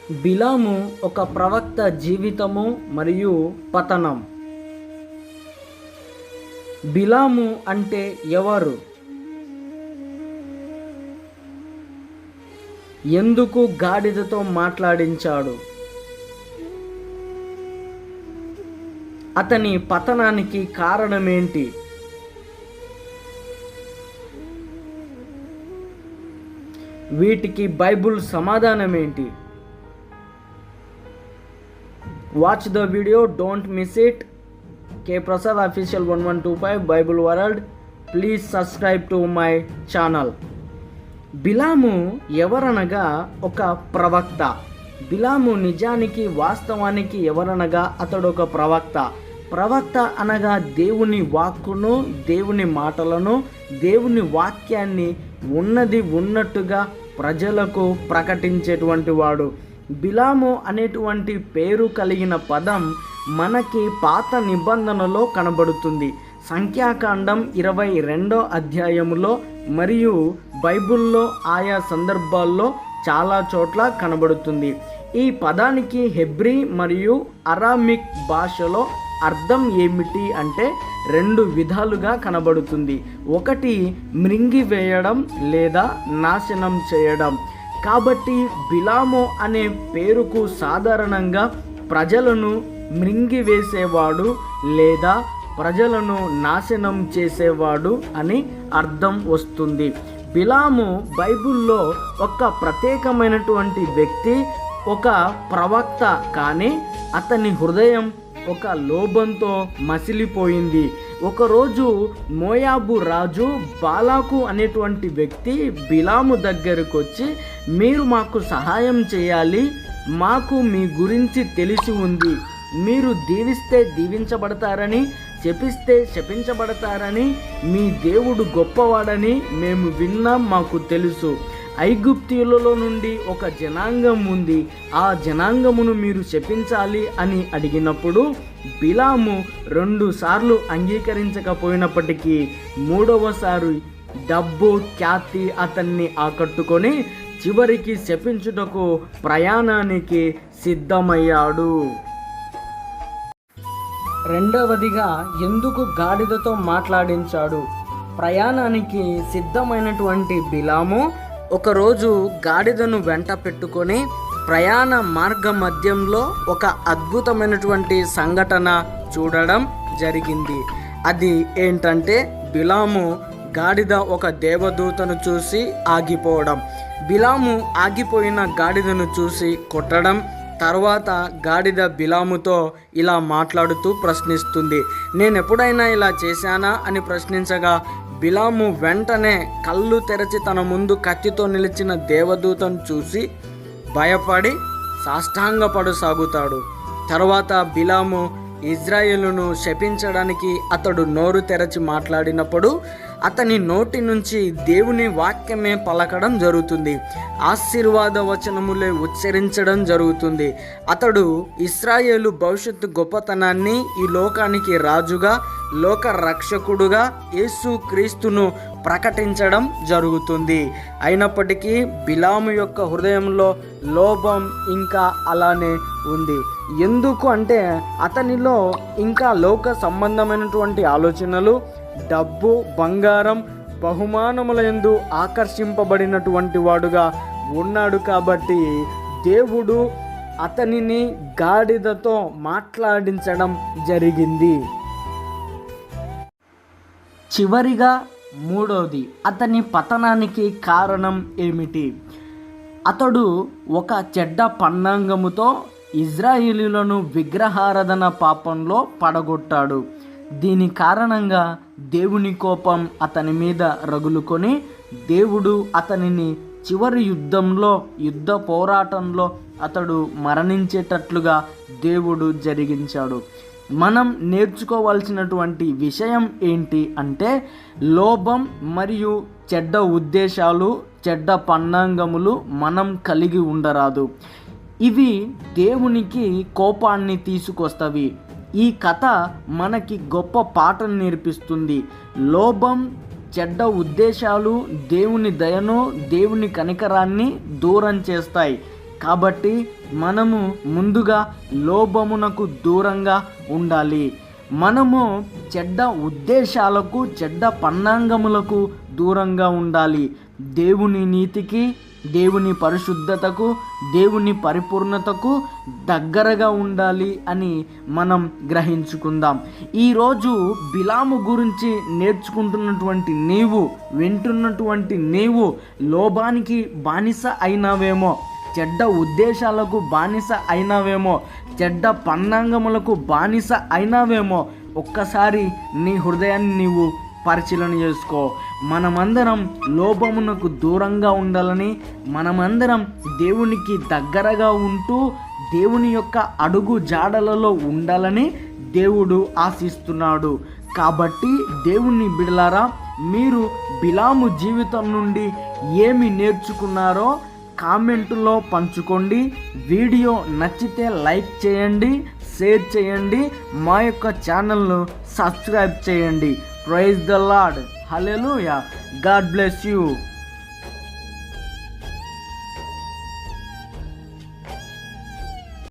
బిలాము ఒక ప్రవక్త జీవితము మరియు పతనం. బిలాము అంటే ఎవరు? ఎందుకు గాడిదతో మాట్లాడించాడు? అతని పతనానికి కారణమేంటి? వీటికి బైబుల్ సమాధానం ఏంటి? Watch the video, don't miss it. K Prasad official 1125 Bible world. Please subscribe to my channel. బిలాము ఎవరనగా ఒక ప్రవక్త. బిలాము నిజానికి వాస్తవానికి ఎవరనగా అతడు ఒక ప్రవక్త. ప్రవక్త అనగా దేవుని వాక్కును, దేవుని మాటలను, దేవుని వాక్యాన్ని ఉన్నది ఉన్నట్టుగా ప్రజలకు ప్రకటించేటువంటి వాడు. బిలాము అనేటువంటి పేరు కలిగిన పదం మనకి పాత నిబంధనలో కనబడుతుంది. సంఖ్యాకాండం 22వ అధ్యాయములో మరియు బైబిల్లో ఆయా సందర్భాల్లో చాలా చోట్ల కనబడుతుంది. ఈ పదానికి హెబ్రీ మరియు అరామిక్ భాషలో అర్థం ఏమిటి అంటే 2 విధాలుగా కనబడుతుంది. ఒకటి మృంగివేయడం లేదా నాశనం చేయడం. కాబట్టి బిలాము అనే పేరుకు సాధారణంగా ప్రజలను మృంగివేసేవాడు లేదా ప్రజలను నాశనం చేసేవాడు అని అర్థం వస్తుంది. బిలాము బైబిల్లో ఒక ప్రత్యేకమైనటువంటి వ్యక్తి, ఒక ప్రవక్త. కానీ అతని హృదయం ఒక లోభంతో మసిలిపోయింది. ఒకరోజు మోయాబు రాజు బాలాకు అనేటువంటి వ్యక్తి బిలాము దగ్గరకు వచ్చి, మీరు మాకు సహాయం చేయాలి, మాకు మీ గురించి తెలిసి ఉంది, మీరు దీవిస్తే దీవించబడతారని, శపిస్తే శపించబడతారని, మీ దేవుడు గొప్పవాడని మేము విన్నాం, మాకు తెలుసు. ఐగుప్తీయులలో నుండి ఒక జనాంగం ఉంది, ఆ జనాంగమును మీరు శపించాలి అని అడిగినప్పుడు బిలాము 2 సార్లు అంగీకరించకపోయినప్పటికీ 3వసారి డబ్బు ఖ్యాతి అతన్ని ఆకట్టుకొని చివరికి శపించుటకు ప్రయాణానికి సిద్ధమయ్యాడు. రెండవదిగా ఎందుకు గాడిదతో మాట్లాడించాడు? ప్రయాణానికి సిద్ధమైనటువంటి బిలాము ఒకరోజు గాడిదను వెంట పెట్టుకొని ప్రయాణ మార్గ మధ్యంలో ఒక అద్భుతమైనటువంటి సంఘటన చూడడం జరిగింది. అది ఏంటంటే బిలాము గాడిద ఒక దేవదూతను చూసి ఆగిపోవడం, బిలాము ఆగిపోయిన గాడిదను చూసి కొట్టడం, తర్వాత గాడిద బిలాముతో ఇలా మాట్లాడుతూ ప్రశ్నిస్తుంది, నేను ఎప్పుడైనా ఇలా చేశానా అని ప్రశ్నించగా బిలాము వెంటనే కళ్ళు తెరచి తన ముందు కత్తితో నిలిచిన దేవదూతను చూసి భయపడి సాష్టాంగపడసాగుతాడు. తర్వాత బిలాము ఇజ్రాయేలును శపించడానికి అతడు నోరు తెరచి మాట్లాడినప్పుడు అతని నోటి నుంచి దేవుని వాక్యమే పలకడం జరుగుతుంది, ఆశీర్వాద వచనములే ఉచ్చరించడం జరుగుతుంది. అతడు ఇశ్రాయేలు భవిష్యత్తు గొప్పతనాన్ని, ఈ లోకానికి రాజుగా, లోక రక్షకుడుగా యేసు క్రీస్తును ప్రకటించడం జరుగుతుంది. అయినప్పటికీ బిలాము యొక్క హృదయంలో లోభం ఇంకా అలానే ఉంది. ఎందుకు అంటే అతనిలో ఇంకా లోక సంబంధమైనటువంటి ఆలోచనలు, డబ్బు, బంగారం, బహుమానముల యందు ఆకర్షింపబడినటువంటి వాడుగా ఉన్నాడు. కాబట్టి దేవుడు అతనిని గాడిదతో మాట్లాడించడం జరిగింది. చివరిగా మూడవది, అతని పతనానికి కారణం ఏమిటి? అతడు ఒక చెడ్డ పన్నాంగముతో ఇజ్రాయేలీయులను విగ్రహారాధన పాపంలో పడగొట్టాడు. దీని కారణంగా దేవుని కోపం అతని మీద రగులుకొని దేవుడు అతనిని చివరి యుద్ధ పోరాటంలో అతడు మరణించేటట్లుగా దేవుడు జరిగించాడు. మనం నేర్చుకోవాల్సినటువంటి విషయం ఏంటి అంటే లోభం మరియు చెడ్డ ఉద్దేశాలు, చెడ్డ పన్నాంగములు మనం కలిగి ఉండరాదు. ఇవి దేవునికి కోపాన్ని తీసుకొస్తవి. ఈ కథ మనకి గొప్ప పాఠం నేర్పిస్తుంది. లోభం, చెడ్డ ఉద్దేశాలు దేవుని దయను, దేవుని కనికరాన్ని దూరం చేస్తాయి. కాబట్టి మనము ముందుగా లోభమునకు దూరంగా ఉండాలి. మనము చెడ్డ ఉద్దేశాలకు, చెడ్డ పన్నాంగములకు దూరంగా ఉండాలి. దేవుని నీతికి, దేవుని పరిశుద్ధతకు, దేవుని పరిపూర్ణతకు దగ్గరగా ఉండాలి అని మనం గ్రహించుకుందాం. ఈరోజు బిలాము గురించి నేర్చుకుంటున్నటువంటి నీవు, వింటున్నటువంటి నీవు లోభానికి బానిస అయినావేమో, చెడ్డ ఉద్దేశాలకు బానిస అయినావేమో, చెడ్డ పన్నాంగములకు బానిస అయినావేమో. ఒక్కసారి నీ హృదయాన్ని నీవు పరిశీలన చేసుకో. మనమందరం లోభమునకు దూరంగా ఉండాలని, మనమందరం దేవునికి దగ్గరగా ఉంటూ దేవుని యొక్క అడుగు జాడలలో ఉండాలని దేవుడు ఆశిస్తున్నాడు. కాబట్టి దేవుని బిడ్డలారా, మీరు బిలాము జీవితం నుండి ఏమి నేర్చుకున్నారో కామెంటులో పంచుకోండి. వీడియో నచ్చితే లైక్ చేయండి, షేర్ చేయండి, మా యొక్క ఛానల్ను సబ్స్క్రైబ్ చేయండి. Praise the lord. Hallelujah. God bless you.